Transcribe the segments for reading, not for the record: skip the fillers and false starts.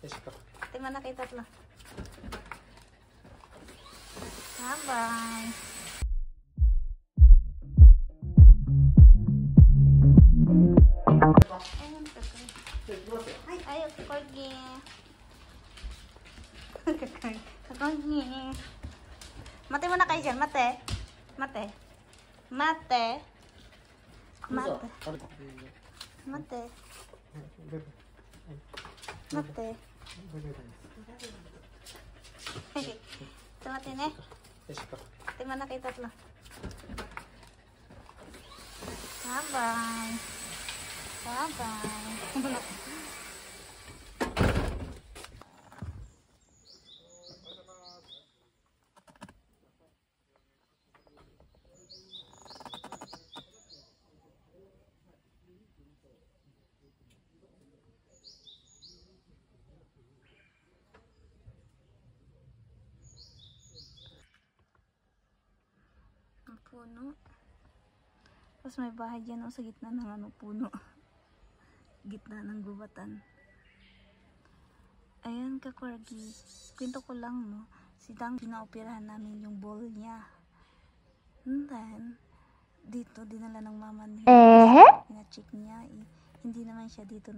Ito man nakita tatlo. Bye-bye. Ay, ayaw, corgi. Corgi. Mate mo na kayo dyan, mate. Mate. Mate. Mate. Mate. Mate. Mate ne. Ito man na kayo tatlo. Bye-bye. Bye-bye. Ang puno. Tapos may bahay dyan sa gitna ng puno. Gitna ng gubatan. Ayan ka-corgi. Kwento ko lang, no. Si Dang, pinaoperahan namin yung ball niya. And then, dito, dinala ng mama niya. Pina-check niya. Hindi naman siya dito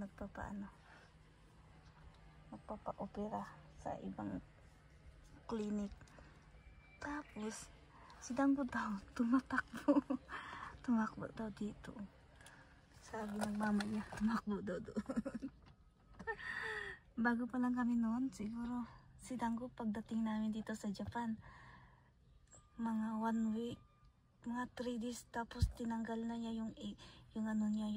magpapa-opera sa ibang clinic. Tapos, si Dango daw, tumatakbo. Tumakbo daw dito. Sabi ng mama niya, tumakbo daw doon. Bago pa lang kami noon, siguro si Dango pagdating namin dito sa Japan, mga 1 week, mga 3 days, tapos tinanggal na niya yung egg niya.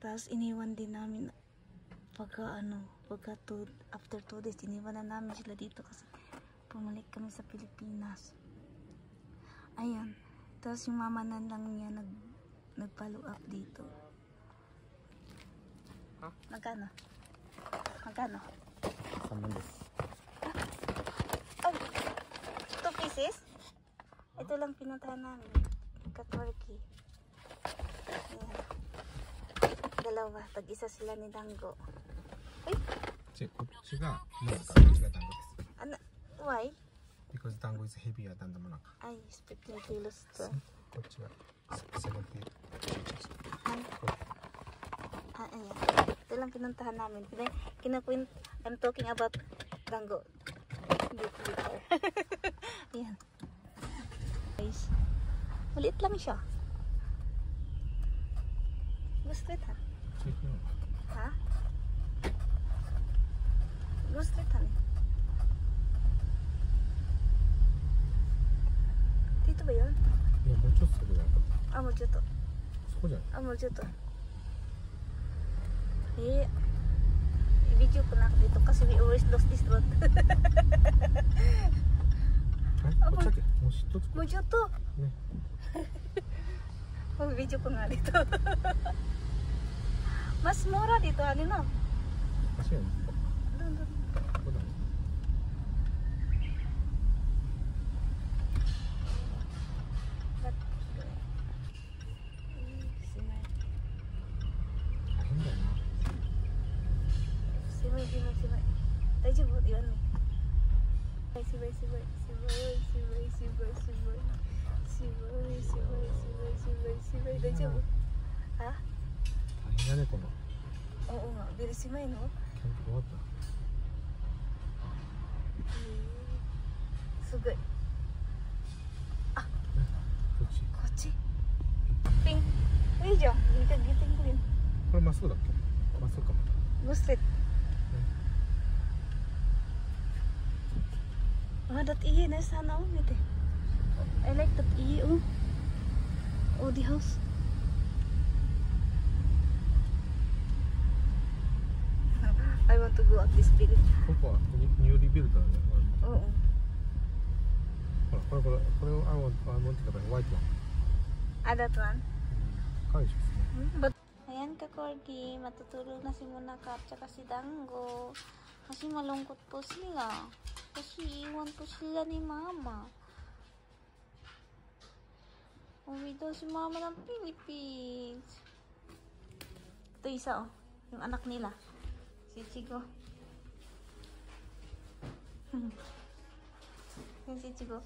Tapos iniwan din namin after 2 days, iniwan na namin sila dito kasi pumalik kami sa Pilipinas. Ayan. Tapos yung mama na lang niya nag-follow up dito. Huh? Magkano? Magkano? Samandes. Oh, 2 pieces? Ito lang pinuntahan namin. Ka-Turkey. Ayan. Dalawa. Tag-isa sila ni Dango. Uy! こっちがもうこっちが団子です。 Ano? Why? Because dango is heavier than the manaka. Ay, 15 kilos to. こっちは70. Ayan. Ito lang pinuntahan namin. I'm talking about Dango. Before. Ayan. Guys. Maliit lang siya. Gusto ito. Ha? Gusto ito. Dito ba yun? いやもうちょっとそこだよ。 Ah, mo dito. そこじゃない。 Ah, mo dito. I-video ko na ako dito kasi we always lost this road. こっちだけもう一つ。 Mo dito. ね。 Mag-video ko nga dito. Mas mura dito, ano no? 足がね。 Doon. ここだね。 大変だよな。 Simay. Tayo po, yun. Simay. Tayo po. Ha? 大変だねこの Oo nga, very simay, no? キャンプ終わった。 Sugay. どっち？ Kotse. Ping. Uy, Diyo. Giting ko yun. これまっすぐだっけ？まっすぐかも。 Gustit. That iye na sana oh, mete. I like that iye oh. Oh, the house. I want to go up this building. ここはニューリビルダーね。 Oo. ほらこれをI want to the white one. Ah, that one? 可愛いですね。 But, ayan ka, Corgi. Matutulog na si Munaka at saka si Dango. Kasi malungkot po sila. Kasi iwan po sila ni Mama. Uwi daw si Mama ng Philippines. Ito isa oh. Yung anak nila. Si Chico. Yung si Chico.